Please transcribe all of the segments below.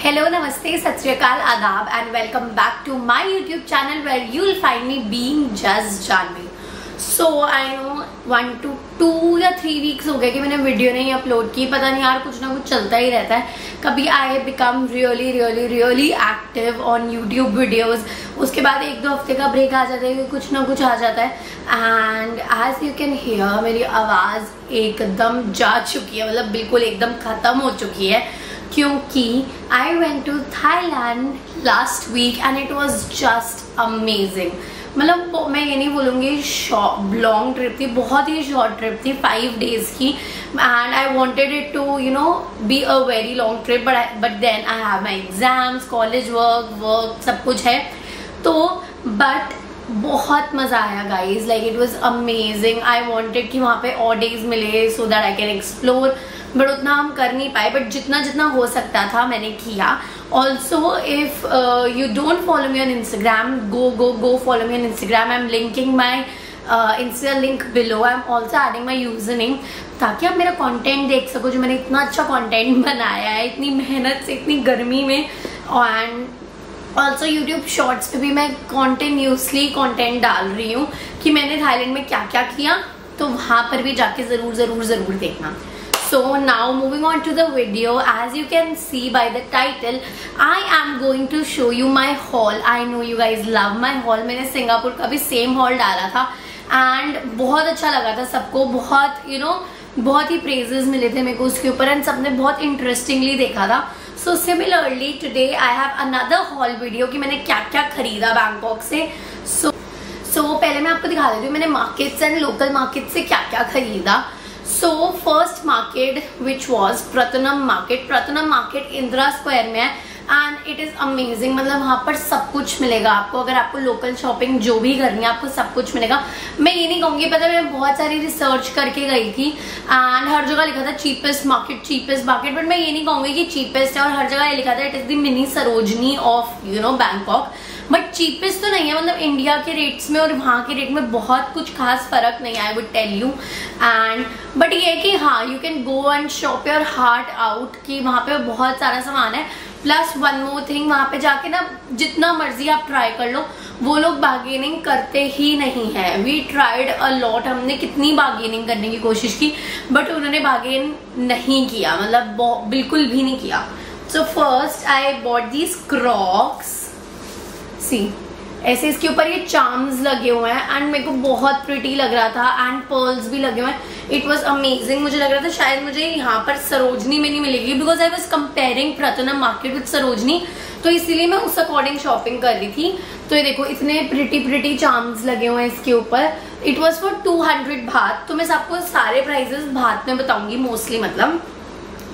Hello, Namaste, Sat Sri Akal, Adab and welcome back to my YouTube channel where you will find me being just Janvi. So I know 1 to 2 या 3 weeks हो गए कि मैंने video नहीं upload की. पता नहीं यार, कुछ ना कुछ चलता ही रहता है. कभी I become really active on YouTube videos, उसके बाद 1-2 हफ्ते का ब्रेक आ जाता है, कुछ ना कुछ आ जाता है. And as you can hear मेरी आवाज़ एकदम जा चुकी है, मतलब बिल्कुल एकदम ख़त्म हो चुकी है, क्योंकि I went to Thailand last week and it was just amazing. मतलब मैं ये नहीं बोलूँगी लॉन्ग ट्रिप थी, बहुत ही शॉर्ट ट्रिप थी, 5 days की. And I wanted it to be a very long trip, but then I have my exams, college work सब कुछ है. तो बट बहुत मज़ा आया guys, like it was amazing. I wanted कि वहाँ पे और डेज मिले so that I can explore, but उतना हम कर नहीं पाए. बट जितना हो सकता था मैंने किया. Also if you don't follow me on Instagram, go follow me on Instagram. I'm linking my Insta link below. I'm also adding my username ताकि आप मेरा कंटेंट देख सको, जो मैंने इतना अच्छा कंटेंट बनाया है इतनी मेहनत से, इतनी गर्मी में. एंड ऑल्सो यूट्यूब शॉर्ट्स पे भी मैं कॉन्टिन्यूसली कंटेंट डाल रही हूँ कि मैंने थाईलैंड में क्या क्या किया, तो वहाँ पर भी जाके ज़रूर देखना. So now moving on to the video, as you can see by the title, I am going to show you my haul. I know you guys love my haul. मैंने सिंगापुर का भी सेम haul डाला था and बहुत अच्छा लगा था सबको, बहुत ही प्रेजेस मिले थे मेरे को उसके ऊपर एंड सबने बहुत इंटरेस्टिंगली देखा था. So similarly today I have another haul video कि मैंने क्या क्या खरीदा बैंकॉक से. So पहले मैं आपको दिखा देती हूँ मैंने मार्केट्स एंड लोकल मार्केट से क्या क्या खरीदा. So first market which was Pratunam market Indira square में है एंड इट इज अमेजिंग. मतलब वहाँ पर सब कुछ मिलेगा आपको, अगर आपको लोकल शॉपिंग जो भी करनी है आपको सब कुछ मिलेगा. मैं ये नहीं कहूँगी, पता मैं बहुत सारी रिसर्च करके गई थी एंड हर जगह लिखा था चीपेस्ट मार्केट, बट मैं ये नहीं कहूँगी कि चीपेस्ट है, और हर जगह ये लिखा था it is the mini Sarojini of Bangkok. But cheapest तो नहीं है, मतलब इंडिया के रेट्स में और वहाँ के रेट में बहुत कुछ खास फर्क नहीं है, I would tell you. And but ये कि हाँ, you can go and shop your heart out कि वहाँ पे बहुत सारा सामान है. प्लस वन मोर थिंग, वहाँ पे जाके ना जितना मर्जी आप ट्राई कर लो, वो लोग बार्गेनिंग करते ही नहीं है. वी ट्राइड अ लॉट, हमने कितनी बार्गेनिंग करने की कोशिश की बट उन्होंने बार्गेन नहीं किया, मतलब बिल्कुल भी नहीं किया. So first I bought these Crocs. See ऐसे इसके ऊपर ये चार्म्स लगे हुए हैं एंड मेरे को बहुत प्रिटी लग रहा था एंड पर्ल्स भी लगे हुए हैं. It was amazing. मुझे लग रहा था शायद मुझे यहाँ पर सरोजनी में नहीं मिलेगी, because I was comparing Pratunam market with Sarojini, तो इसीलिए मैं उस अकॉर्डिंग शॉपिंग कर रही थी. तो ये देखो इतने प्रिटी चार्म्स लगे हुए हैं इसके ऊपर. इट वॉज फॉर 200 बात. तो मैं सबको सारे प्राइजेस बात में बताऊंगी मोस्टली, मतलब.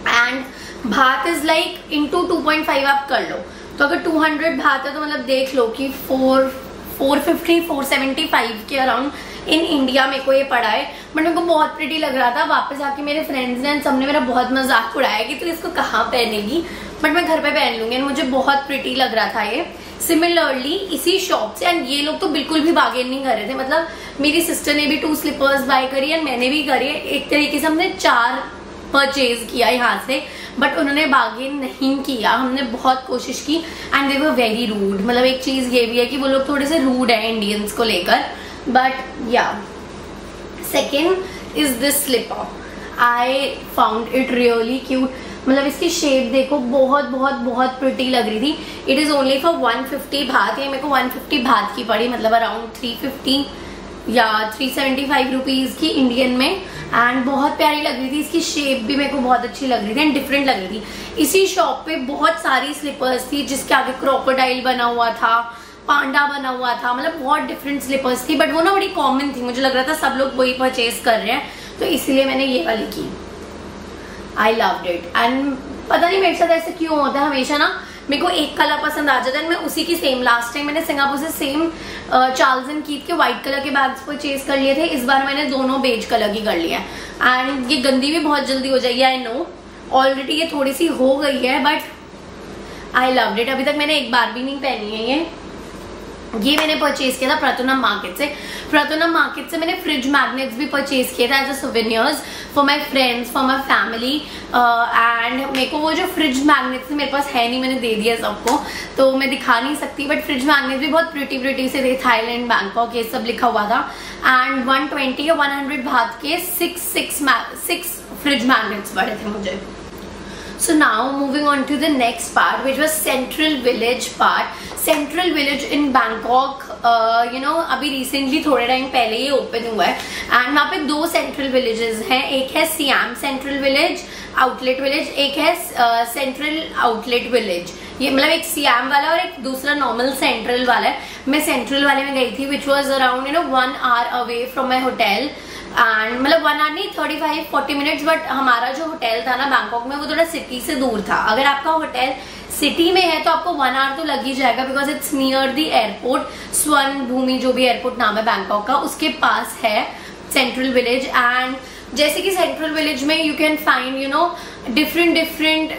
एंड बात इज लाइक इंटू 2.5 आप कर लो, तो अगर 200 बात है तो मतलब देख लो कि 450-475 के अराउंड इन इंडिया मेरे को ये पड़ा है. बट मेरे को बहुत प्रिटी लग रहा था. वापस आके मेरे फ्रेंड्स ने सबने मेरा बहुत मजाक उड़ाया कि तू इसको कहाँ पहनेगी, बट मैं घर पे पहन लूंगी. मुझे बहुत प्रिटी लग रहा था ये. सिमिलरली इसी शॉप से, एंड ये लोग तो बिल्कुल भी बार्गेन नहीं कर रहे थे. मतलब मेरी सिस्टर ने भी 2 स्लीपर्स बाय करी एंड मैंने भी करी. एक तरीके से हमने 4 परचेज किया यहाँ से, बट उन्होंने बार्गेन नहीं किया. हमने बहुत कोशिश की and they were very rude. मतलब एक चीज ये भी है कि वो लोग थोड़े से रूड है इंडियंस को लेकर. बट या second is this slipper. I found it really cute. मतलब इसकी शेप देखो, बहुत प्रिटी लग रही थी. इट इज ओनली फॉर 150 बात. ये मेरे को 150 बात की पड़ी, मतलब अराउंड 350 या 375 रुपीज की इंडियन में. एंड बहुत प्यारी लग रही थी. इसकी शेप भी मेरे को बहुत अच्छी लग रही थी एंड डिफरेंट लग रही थी. इसी शॉप पे बहुत सारी स्लीपर्स थी जिसके आगे क्रोकोडाइल बना हुआ था, पांडा बना हुआ था, मतलब बहुत डिफरेंट स्लीपर्स थी. बट वो ना बड़ी कॉमन थी, मुझे लग रहा था सब लोग वही परचेज कर रहे हैं, तो इसलिए मैंने ये वाली की. I loved it. एंड पता नहीं मेरे साथ ऐसे क्यों होता है, हमेशा ना मेरे को एक कलर पसंद आ जाता है. मैं उसी की सेम, लास्ट टाइम मैंने सिंगापुर से सेम चार्ल्स एंड कीथ के व्हाइट कलर के बैग्स परचेज कर लिए थे. इस बार मैंने दोनों बेज कलर की कर लिया है एंड ये गंदी भी बहुत जल्दी हो जाएगी. आई नो ऑलरेडी ये थोड़ी सी हो गई है, बट आई लव्ड इट. अभी तक मैंने एक बार भी नहीं पहनी है ये. ये मैंने परचेज किया था प्रतुनम मार्केट से। प्रतुनम मार्केट से मैंने फ्रिज मैग्नेट्स भी परचेज किए थे as a souvenirs for my friends, for my family. And मेरे को वो जो फ्रिज मैग्नेट्स मेरे पास है नहीं, मैंने दे दिया सबको, तो मैं दिखा नहीं सकती, बट फ्रिज मैग्नेट्स भी बहुत प्रिटी से थे, थाईलैंड, बैंकॉक, ये सब लिखा हुआ था। एंड 120 या 100 बात के 6 फ्रिज मैग्नेट्स पड़े थे मुझे। So now moving on to the next part, which was Central Village part. Central Village in Bangkok, you know, अभी recently थोड़े टाइम पहले ही ओपन हुआ है। एंड वहाँ पे 2 सेंट्रल विलेजेस हैं, एक है SIAM central village outlet village, एक है सेंट्रल आउटलेट विलेज। ये मतलब एक सियाम वाला और एक दूसरा नॉर्मल सेंट्रल वाला है। मैं सेंट्रल वाले में गई थी, which was around 1 hour away from my hotel. And मतलब 1 hour नहीं, 35-40 मिनट्स, बट हमारा जो होटल था ना बैंकॉक में, वो थोड़ा सिटी से दूर था। अगर आपका होटल सिटी में है तो आपको 1 hour तो लग ही जाएगा, because it's near the airport. स्वर्ण भूमि जो भी एयरपोर्ट नाम है बैंकॉक का, उसके पास है सेंट्रल विलेज। एंड जैसे कि सेंट्रल विलेज में you can find different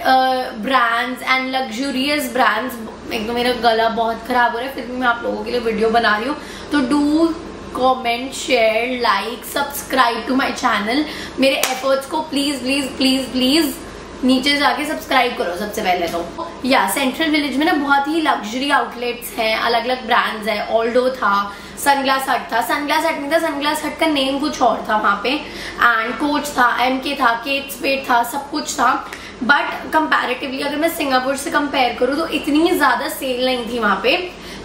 brands and luxurious brands. एक तो मेरा गला बहुत खराब हो रहा है, फिर भी मैं आप लोगों के लिए वीडियो बना रही हूँ, तो do comment, share, like, subscribe to my channel. मेरे एफर्ट्स को प्लीज प्लीज प्लीज प्लीज नीचे जाके सब्सक्राइब करो सबसे पहले तो। या सेंट्रल विलेज में ना बहुत ही लग्जरी आउटलेट्स हैं, अलग अलग ब्रांड्स है। ऑल्डो था, सनग्लास हट था, सनग्लास हट नहीं था, सनग्लास हट का नेम कुछ और था वहाँ पे। एंड कोच था, MK था, केट स्पेड था, सब कुछ था। बट कंपैरेटिवली अगर मैं सिंगापुर से कंपेयर करूँ तो इतनी ज्यादा सेल नहीं थी वहाँ पे।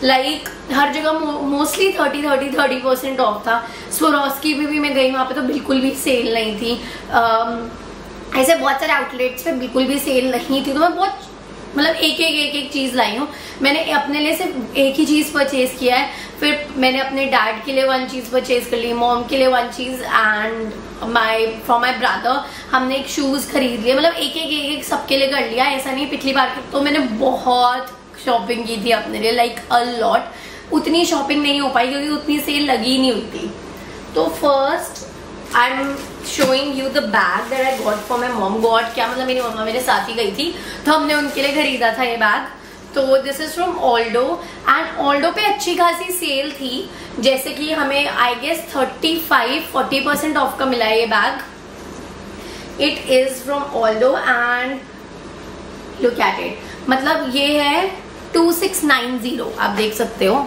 लाइक हर जगह मोस्टली 30% ऑफ था। स्वरोस्की भी मैं गई, वहाँ पे तो बिल्कुल भी सेल नहीं थी। ऐसे बहुत सारे आउटलेट्स पे बिल्कुल भी सेल नहीं थी। तो मैं बहुत मतलब एक चीज लाई हूँ। मैंने अपने लिए सिर्फ एक ही चीज परचेज किया है, फिर मैंने अपने डैड के लिए 1 चीज परचेज कर ली, मॉम के लिए 1 चीज, एंड फॉर माई ब्रदर हमने एक शूज खरीद लिए। मतलब एक सबके लिए कर लिया। ऐसा नहीं, पिछली बार तो मैंने बहुत शॉपिंग की थी अपने लिए, लाइक अ लॉट। उतनी शॉपिंग नहीं हो पाई क्योंकि उतनी सेल लगी नहीं हुई थी। तो first I am showing you the bag that I got for my mom. Got क्या मतलब, मेरी मम्मा मेरे साथ ही गई थी तो हमने उनके लिए खरीदा था ये बैग। तो दिस इज फ्रॉम ऑल्डो। एंड ऑल्डो पे अच्छी खासी सेल थी, जैसे कि हमें आई गेस 35-40% ऑफ का मिला है ये bag. It is from ऑल्डो and look at it. मतलब ये है 2690, आप देख सकते हो,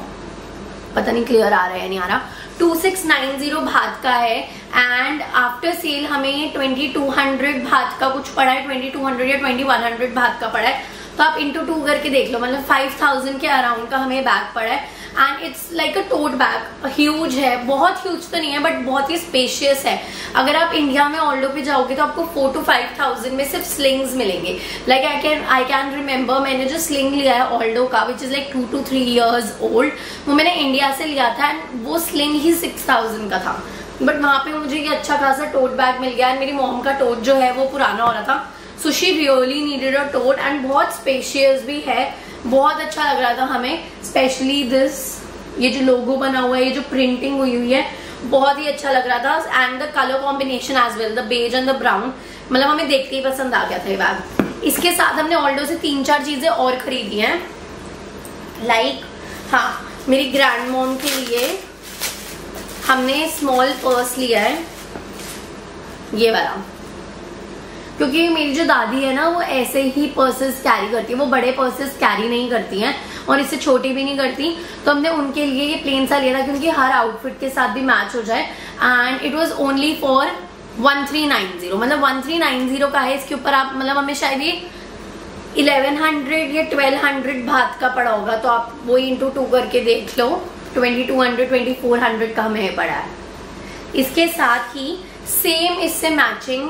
पता नहीं क्लियर आ रहा है नहीं आ रहा। 2690 बात का है। एंड आफ्टर सेल हमें ये 2200 बात का कुछ पड़ा है, 2200 या 2100 बात का पड़ा है। तो आप इंटू 2 करके देख लो, मतलब 5000 के अराउंड का हमें बैग पड़ा है। And it's like a tote bag, huge है, बहुत ह्यूज तो नहीं है बट बहुत ही स्पेशियस है। अगर आप इंडिया में ऑल्डो पे जाओगे तो आपको 4 to 5,000 में सिर्फ स्लिंग्स मिलेंगे। लाइक आई कैन रिमेम्बर मैंने जो स्लिंग लिया है ऑल्डो का, which is like 2 to 3 years old, वो मैंने इंडिया से लिया था एंड वो स्लिंग ही 6000 का था। बट वहां पे मुझे ये अच्छा खासा टोट बैग मिल गया। मेरी मॉम का टोट जो है वो पुराना हो रहा था, so she really needed a tote. And बहुत स्पेशियस भी है, बहुत अच्छा लग रहा था हमें। स्पेशली दिस, ये जो लोगो बना हुआ है, ये जो प्रिंटिंग हुई है, बहुत ही अच्छा लग रहा था। And the colour combination as well, the beige and the brown, मतलब हमें देखते ही पसंद आ गया था ये बैग। इसके साथ हमने ऑल्डो से 3-4 चीजें और खरीदी हैं। लाइक हाँ, मेरी ग्रैंड मॉम के लिए हमने स्मॉल पर्स लिया है, ये वाला, क्योंकि मेरी जो दादी है ना वो ऐसे ही पर्सेस कैरी करती है, वो बड़े पर्सेस कैरी नहीं करती हैं और इससे छोटी भी नहीं करती। तो हमने उनके लिए ये प्लेन सा लिया था क्योंकि हर आउटफिट के साथ भी मैच हो जाए। And it was only for 1390, मतलब 1390 का है। इसके ऊपर आप मतलब हमें शायद ये 1100 या 1200 बात का पड़ा होगा, तो आप वो इंटू 2 करके देख लो, 2200 2400 का हमें पड़ा है। इसके साथ ही सेम इससे मैचिंग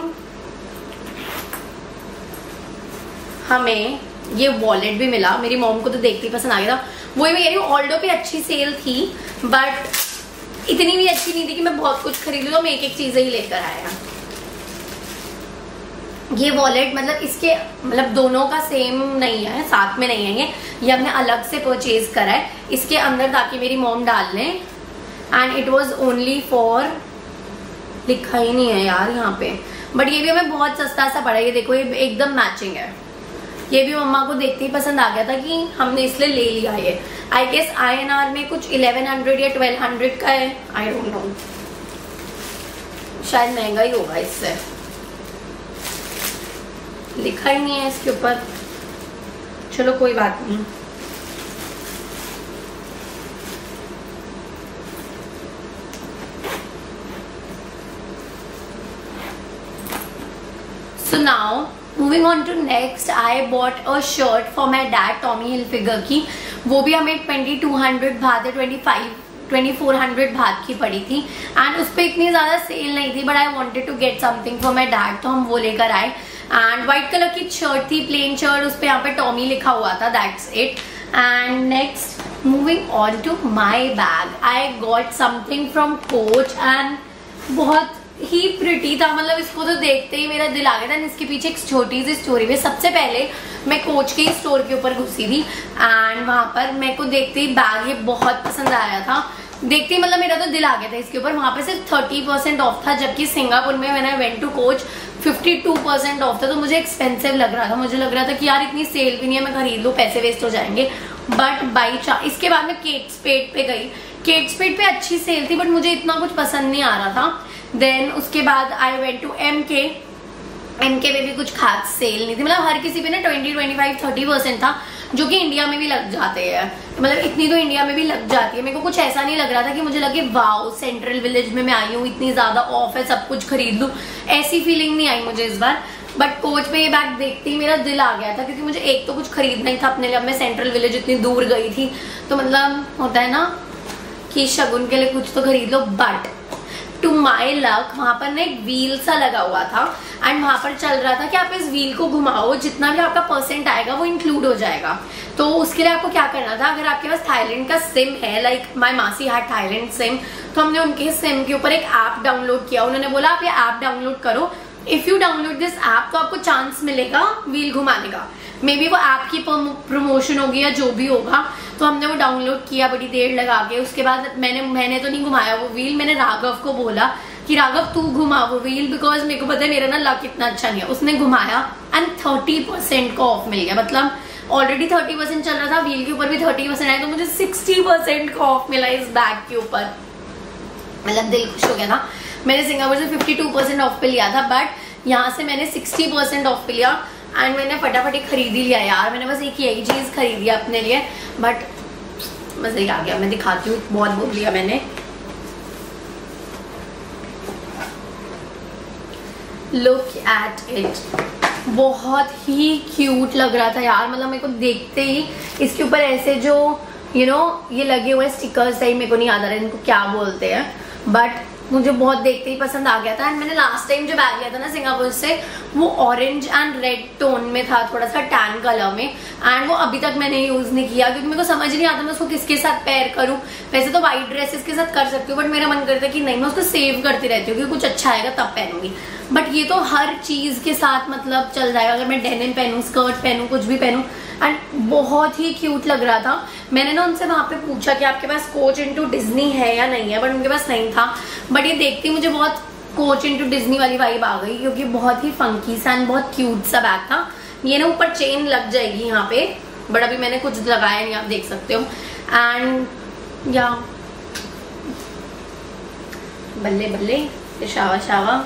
हमें ये वॉलेट भी मिला। मेरी मॉम को तो देखते ही पसंद आ गया था। वही मैं कह रही हूँ, ऑल्डो पे अच्छी सेल थी बट इतनी भी अच्छी नहीं थी कि मैं बहुत कुछ खरीद लूँ, तो मैं एक चीज ही लेकर आया। ये वॉलेट मतलब इसके मतलब दोनों का सेम नहीं है, साथ में नहीं है, ये हमने अलग से परचेज करा है इसके अंदर ताकि मेरी मॉम डाल लें। And it was only for, लिखा ही नहीं है यार यहाँ पे, बट ये भी हमें बहुत सस्ता सा पड़ा है। ये देखो, ये एकदम मैचिंग है, ये भी मम्मा को देखते ही पसंद आ गया था कि हमने इसलिए ले लिया। ये आई गेस INR में कुछ 1100 या 1200 का है, आई डोंट नो, शायद महंगा ही होगा, इससे लिखा ही नहीं है इसके ऊपर। चलो कोई बात नहीं। So now moving on to next, I bought a shirt for my dad, Tommy Hilfiger की। वो भी हमें 2200 बात है, 2400 बात की पड़ी थी एंड उस पर इतनी ज्यादा सेल नहीं थी, but I wanted to get something for my dad, तो हम वो लेकर आए। एंड व्हाइट कलर की शर्ट थी, प्लेन शर्ट, उस पर यहाँ पे टॉमी लिखा हुआ था, that's it. And next moving on to my bag, I got something from Coach and बहुत ही प्रिटी था, मतलब इसको तो देखते ही मेरा दिल आ गया था। इसके पीछे एक छोटी सी स्टोरी भी। सबसे पहले मैं कोच के स्टोर के ऊपर घुसी थी एंड वहां पर मेरे को देखते ही बैग ये बहुत पसंद आया था, देखते ही मतलब मेरा तो दिल आ गया था इसके ऊपर। वहां पे सिर्फ 30% ऑफ था, जबकि सिंगापुर में मैंने वेंट टू कोच 52% ऑफ था, तो मुझे एक्सपेंसिव लग रहा था। मुझे लग रहा था कि यार इतनी सेल भी नहीं है, मैं खरीद लूं, पैसे वेस्ट हो जाएंगे। बट बाई चांस इसके बाद मैं केट स्पेड पे गई, केट स्पेड पे अच्छी सेल थी, बट मुझे इतना कुछ पसंद नहीं आ रहा था। देन उसके बाद आई वेंट टू MK में भी कुछ खास सेल नहीं थी, मतलब हर किसी पे ना 20, 25, 30% था, जो कि इंडिया में भी लग जाते हैं, मतलब इतनी तो इंडिया में भी लग जाती है। मेरे को कुछ ऐसा नहीं लग रहा था कि मुझे लगे वाओ सेंट्रल विलेज में मैं आई हूँ, इतनी ज्यादा ऑफ है, सब कुछ खरीद लूं, ऐसी फीलिंग नहीं आई मुझे इस बार। बट कोच पे ये बैग देखते ही मेरा दिल आ गया था, क्योंकि मुझे एक तो कुछ खरीदना ही था अपने लिए। अब मैं सेंट्रल विलेज इतनी दूर गई थी, तो मतलब होता है ना कि शगुन के लिए कुछ तो खरीद लो। बट टू माई लक वहां पर ना एक व्हील सा लगा हुआ था एंड वहां पर चल रहा था कि आप इस व्हील को घुमाओ, जितना भी आपका परसेंट आएगा वो इंक्लूड हो जाएगा। तो उसके लिए आपको क्या करना था, अगर आपके पास थाईलैंड का सिम है, लाइक माई मासी हैड थाईलैंड सिम, तो हमने उनके सिम के ऊपर एक ऐप डाउनलोड किया। उन्होंने बोला आप ये ऐप डाउनलोड करो, if you download this app तो आपको चांस मिलेगा व्हील घुमाने का। मे बी वो ऐप की प्रमोशन होगी या जो भी होगा। तो हमने वो डाउनलोड किया बड़ी देर लगा के। उसके बाद मैंने तो नहीं घुमाया वो व्हील, मैंने राघव को बोला कि राघव तू घुमा वो व्हील, बिकॉज मेरे को पता है मेरा ना लक इतना अच्छा नहीं है। उसने घुमाया एंड 30% का ऑफ मिल गया, मतलब ऑलरेडी 30% चल रहा था, व्हील के ऊपर भी 30% आया, तो मुझे 60% का ऑफ मिला इस बैग के ऊपर। मतलब दिल खुश हो गया था। मैंने सिंगापुर से 52% ऑफ पे लिया था, बट यहाँ से मैंने 60% ऑफ पे लिया एंड मैंने फटाफट खरीद ही लिया यार। मैंने बस एक यही चीज खरीदी अपने लिए, बट मजा ही आ गया। मैं दिखाती हूँ, बहुत बोल लिया मैंने। लुक एट इट, बहुत ही क्यूट लग रहा था यार। मतलब मेरे को देखते ही इसके ऊपर ऐसे जो ये लगे हुए स्टिकर्स है, मेरे को नहीं याद आ रहा इनको क्या बोलते हैं, बट मुझे बहुत देखते ही पसंद आ गया था। एंड मैंने लास्ट टाइम जो बैग लिया था ना सिंगापुर से, वो ऑरेंज एंड रेड टोन में था, थोड़ा सा टैन कलर में, एंड वो अभी तक मैंने यूज नहीं किया, क्योंकि मेरे को समझ नहीं आता मैं उसको किसके साथ पेयर करूं। वैसे तो व्हाइट ड्रेसेस के साथ कर सकती हूँ, बट मेरा मन करता है कि नहीं, मैं उसको सेव करती रहती हूँ, क्योंकि कुछ अच्छा आएगा तब पहनूंगी। बट ये तो हर चीज के साथ मतलब चल जाएगा, अगर मैं डेनिम पहनूं, स्कर्ट पहनूं, कुछ भी पहनूं। एंड बहुत ही क्यूट लग रहा था। मैंने ना उनसे वहां पे पूछा कि आपके पास कोच इनटू डिज्नी है या नहीं है, बट उनके पास नहीं था। बट ये देखते ही मुझे बहुत कोच इनटू डिज्नी वाली वाइब आ गई, क्योंकि बहुत ही फंकी सा एंड बहुत क्यूट सा बैग था। ये ना ऊपर चेन लग जाएगी यहाँ पे, बट अभी मैंने कुछ लगाया नहीं, आप देख सकते हो। एंड या बल्ले बल्ले, शावा शावा,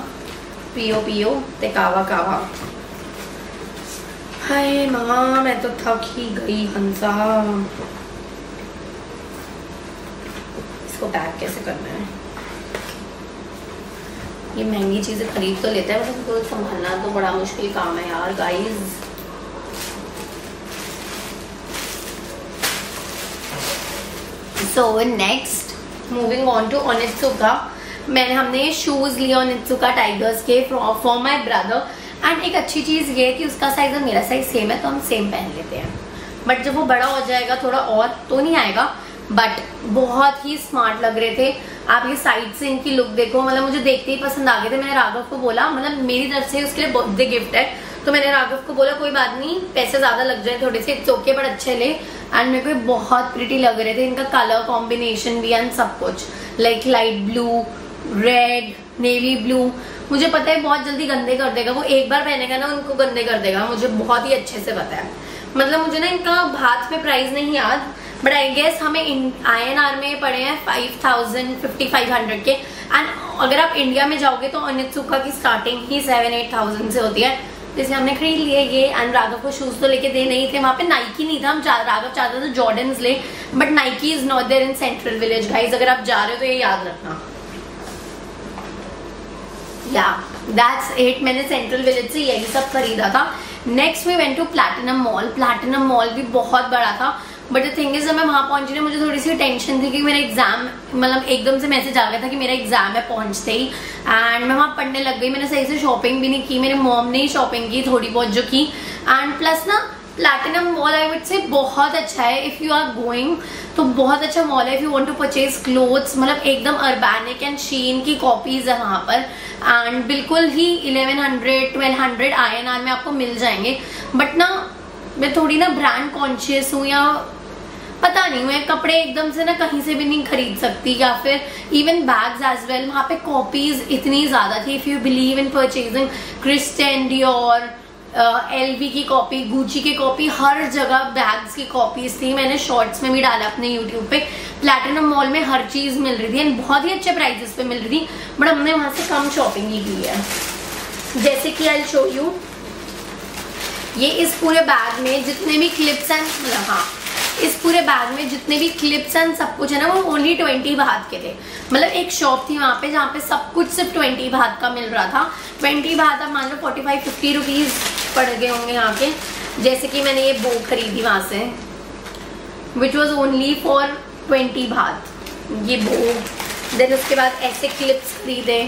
पियो पियो, ते कावा कावा। हाय माँ, मैं तो थक ही गई हंसा। इसको पैक कैसे करना है? ये महंगी चीजें खरीद तो लेते हैं, बट उनको संभालना तो बड़ा मुश्किल काम है यार guys. So next moving on to Onitsuka. हमने शूज लिए ओनित्सुका टाइगर्स के फॉर माई ब्रदर। एंड एक अच्छी चीज ये है कि उसका साइज और मेरा साइज सेम है, तो हम सेम पहन लेते हैं। बट जब वो बड़ा हो जाएगा थोड़ा और तो नहीं आएगा, बट बहुत ही स्मार्ट लग रहे थे। आप ये साइड से इनकी लुक देखो, मतलब मुझे देखते ही पसंद आ गए थे। मैंने राघव को बोला, मतलब मेरी तरफ से उसके लिए बर्थडे गिफ्ट है, तो मैंने राघव को बोला कोई बात नहीं, पैसे ज्यादा लग जाए थोड़े से, इट्स ओके, बट अच्छे ले। एंड मेरे को बहुत प्रिटी लग रहे थे, इनका कलर कॉम्बिनेशन भी एंड सब कुछ, like light blue, red, navy blue, मुझे पता है बहुत जल्दी गंदे कर देगा, वो एक बार पहनेगा ना उनको गंदे कर देगा, मुझे बहुत ही अच्छे से पता है। मतलब मुझे ना इनका हाथ पे प्राइस नहीं याद, बट आई गेस हमें INR में पड़े हैं 5000-5500 के। एंड अगर आप इंडिया में जाओगे तो ओनित्सुका की स्टार्टिंग ही 7-8,000 से होती है, जैसे हमने खरीद लिए ये। एंड राघव को शूज तो लेके दे नहीं थे, वहां पे नाइकी नहीं था, हम राघव चाहते थे जॉर्डन्स ले, but Nike is not there in Central Village guys, अगर आप जा रहे हो तो ये याद रखना। या दैट्स इट, मैंने सेंट्रल विलेज से यही सब खरीदा था। Next we went to Platinum Mall. Platinum Mall भी बहुत बड़ा था, बट द थिंग इज जब मैं वहां पहुंची ना मुझे थोड़ी सी टेंशन थी कि मेरा एग्जाम, मतलब एकदम से मैसेज आ गया था कि मेरा एग्जाम है पहुंचते ही, एंड मैं वहां पढ़ने लग गई। मैंने सही से शॉपिंग भी नहीं की, मेरे मॉम ने ही शॉपिंग की थोड़ी बहुत जो की। एंड प्लस ना platinum mall I would say बहुत अच्छा है, इफ यू आर गोइंग तो बहुत अच्छा मॉल है। If you want to purchase clothes, मतलब एकदम अर्बैनिक एंड शीन की कॉपीज है वहां पर, एंड बिल्कुल ही 1100-1200 INR में आपको मिल जाएंगे। बट ना मैं थोड़ी ना ब्रांड कॉन्शियस हूँ, या पता नहीं, मैं कपड़े एकदम से ना कहीं से भी नहीं खरीद सकती, या फिर इवन बैग्स एज वेल। वहां पे कॉपीज इतनी ज्यादा थी। If you believe in purchasing Christian Dior, LV की कॉपी, गुची की कॉपी, हर जगह बैग्स की कॉपीज थी। मैंने शॉर्ट्स में भी डाला अपने यूट्यूब पे। प्लैटिनम मॉल में हर चीज मिल रही थी एंड बहुत ही अच्छे प्राइसेस पे मिल रही थी, बट हमने वहां से कम शॉपिंग ही की है। जैसे कि आई शो यू, ये इस पूरे बैग में जितने भी क्लिप्स एंड, हाँ इस पूरे बैग में जितने भी क्लिप्स एंड सब कुछ है ना, वो ओनली 20 बात के थे। मतलब एक शॉप थी वहां पे जहाँ पे सब कुछ सिर्फ 20 बात का मिल रहा था। 20 बात आप मान लो 45-50 रुपीज पड़ गए होंगे यहाँ के। जैसे कि मैंने ये बो खरीदी वहां से, विच वॉज ओनली फॉर 20 बात, ये बो। देन उसके बाद ऐसे क्लिप्स खरीदे,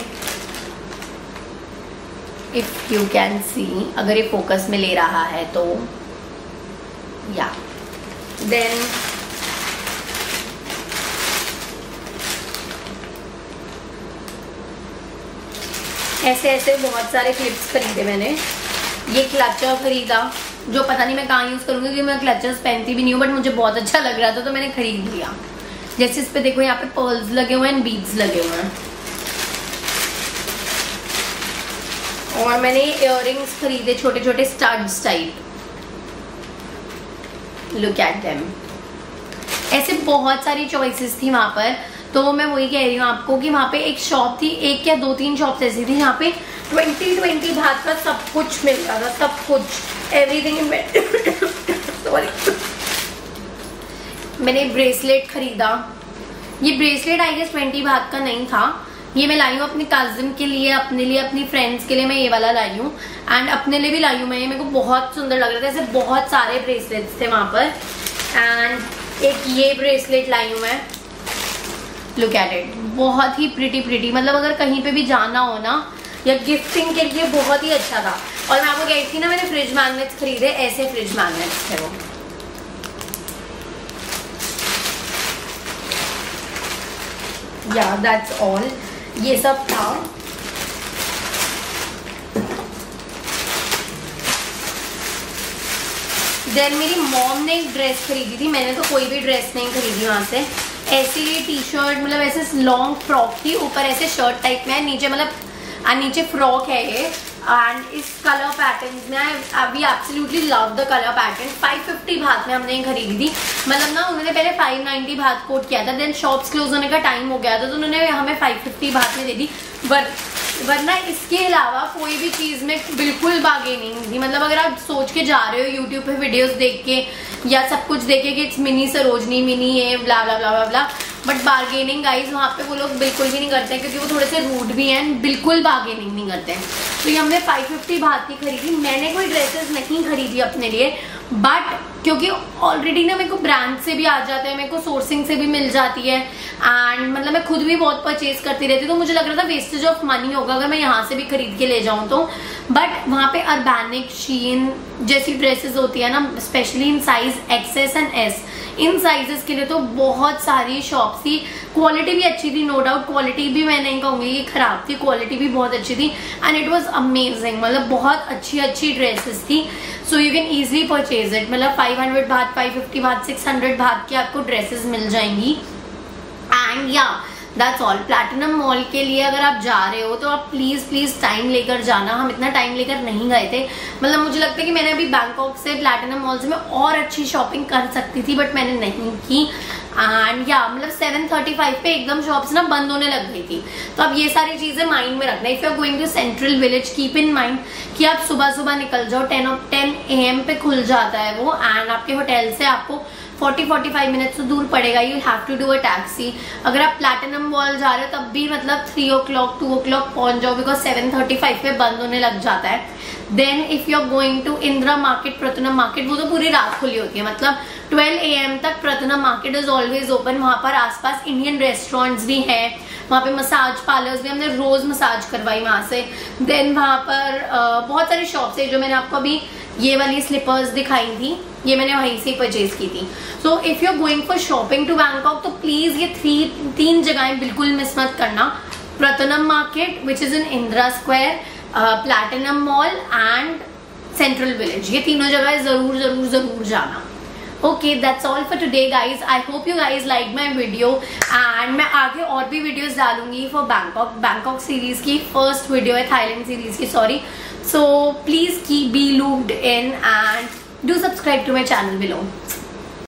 इफ यू कैन सी, अगर ये फोकस में ले रहा है तो, या देन ऐसे ऐसे बहुत सारे क्लिप्स खरीदे मैंने। ये क्लचर खरीदा, जो पता नहीं मैं कहाँ यूज करूंगी क्योंकि मैं क्लचर्स पहनती भी नहीं हूँ, बट मुझे बहुत अच्छा लग रहा था तो मैंने खरीद लिया। जैसे इस पे देखो यहाँ पे पर्ल्स लगे हुए हैं, बीड्स लगे हुए हैं। और मैंने इयररिंग्स खरीदे छोटे छोटे studs type, look at them. ऐसे बहुत सारी चॉइसेस थी वहां पर। तो मैं वही कह रही हूँ आपको कि वहां पे एक शॉप थी, एक या 2-3 शॉप्स ऐसी थी जहाँ पे 20 बात का सब कुछ मिल रहा था, सब कुछ, एवरीथिंग। सॉरी, मैंने ब्रेसलेट खरीदा। ये ब्रेसलेट आई गेस 20 बात का नहीं था, ये मैं लाई हूँ अपनी कजिन के लिए, अपने लिए, अपनी फ्रेंड्स के लिए मैं ये वाला लाई हूँ, एंड अपने लिए भी लाई हूँ मैं। ये मेरे को बहुत सुंदर लग रहा था। ऐसे बहुत सारे ब्रेसलेट्स थे वहां पर, एंड एक ये ब्रेसलेट लाई हूँ मैं, लुक एट इट, बहुत ही प्रिटी। मतलब अगर कहीं पे भी जाना हो ना या गिफ्टिंग के लिए बहुत ही अच्छा था। और मैं आपको कह रही थी ना मैंने फ्रिज मैग्नेट्स खरीदे, ऐसे फ्रिज मैग्नेट्स थे वो। या दैट्स ऑल, ये सब था। देन मेरी मॉम ने एक ड्रेस खरीदी थी, मैंने तो कोई भी ड्रेस नहीं खरीदी वहां से। ऐसी ये टी शर्ट, मतलब ऐसे लॉन्ग फ्रॉक थी, ऊपर ऐसे शर्ट टाइप में है, नीचे मतलब नीचे फ्रॉक है ये, एंड इस कलर पैटर्न में I absolutely love the colour pattern. 550 बात में हमने खरीदी थी। मतलब ना उन्होंने पहले 590 बात कोट किया था, देन शॉप्स क्लोज होने का टाइम हो गया था तो उन्होंने हमें 550 बात में दे दी। वरना इसके अलावा कोई भी चीज में बिल्कुल बार्गेनिंग नहीं थी। मतलब अगर आप सोच के जा रहे हो यूट्यूब पे वीडियोस देख के या सब कुछ देख के कि इट्स मिनी सरोजनी, मिनी ये ब्ला ब्ला ब्ला ब्ला, बट बार्गेनिंग गाइज वहाँ पे वो लोग बिल्कुल भी नहीं करते हैं, क्योंकि वो थोड़े से रूड भी हैं, बिल्कुल बार्गेनिंग नहीं करते हैं। तो ये हमने 550 बात की खरीदी। मैंने कोई ड्रेसेस नहीं खरीदी अपने लिए, बट क्योंकि ऑलरेडी ना मेरे को ब्रांड से भी आ जाते हैं, मेरे को सोर्सिंग से भी मिल जाती है, एंड मतलब मैं खुद भी बहुत परचेज करती रहती हूँ, तो मुझे लग रहा था वेस्टेज ऑफ मनी होगा अगर मैं यहाँ से भी खरीद के ले जाऊँ तो। बट वहाँ पे अर्बैनिक, शीन जैसी ड्रेसेस होती है ना, specially in size XS and S, in sizes के लिए तो बहुत सारी शॉप्स थी। क्वालिटी भी अच्छी थी, नो डाउट। क्वालिटी भी मैं नहीं कहूँगी कि खराब थी, क्वालिटी भी बहुत अच्छी थी, एंड इट वाज अमेजिंग। मतलब बहुत अच्छी ड्रेसेस थी, so you can easily purchase it. मतलब 500 बात, 550 बात, 600 बात की आपको ड्रेसेस मिल जाएंगी। एंड या दैट्स ऑल। प्लैटिनम मॉल के लिए अगर आप जा रहे हो तो आप प्लीज टाइम लेकर जाना। हम इतना टाइम लेकर नहीं गए थे, मतलब मुझे लगता है कि मैंने अभी बैंकॉक से प्लैटिनम मॉल से मैं और अच्छी शॉपिंग कर सकती थी, बट मैंने नहीं की। एंड या मतलब 7:35 पे एकदम शॉप्स ना बंद होने लग गई थी। तो अब ये सारी चीजें माइंड में रखना। If you are going to Central Village, keep in mind कि आप सुबह सुबह निकल जाओ, 10 AM पे खुल जाता है वो, एंड आपके होटल से आपको 40-45 मिनट से दूर पड़ेगा। You have to do a taxi. अगर आप प्लैटिनम मॉल जा रहे हो तब भी मतलब 3 o'clock 2 o'clock पहुंच जाओ, बिकॉज 7:35 पे बंद होने लग जाता है। Then if you are going to Indira market, Pratunam market, वो तो पूरी रात खुली होती है, मतलब 12 AM तक प्रतुनम मार्केट इज ऑलवेज ओपन। वहां पर आसपास इंडियन रेस्टोरेंट्स भी हैं, वहाँ पे मसाज पार्लर्स भी, हमने रोज मसाज करवाई वहां से। देन वहां पर बहुत सारी शॉप्स है, जो मैंने आपको अभी ये वाली स्लीपर्स दिखाई थी, ये मैंने वहीं से परचेज की थी। So if you are going for shopping to Bangkok तो प्लीज ये तीन जगहें बिल्कुल मिस मत करना। Pratunam market which is in Indira square, platinum mall and central village, ये तीनों जगह जरूर जरूर जरूर जाना। Okay, that's all for today guys. I hope you guys like my video, and मैं आगे और भी वीडियोस डालूंगी फॉर बैंकॉक सीरीज की फर्स्ट वीडियो है, थाईलैंड सीरीज की, sorry. So please keep be looped in and do subscribe to my channel below.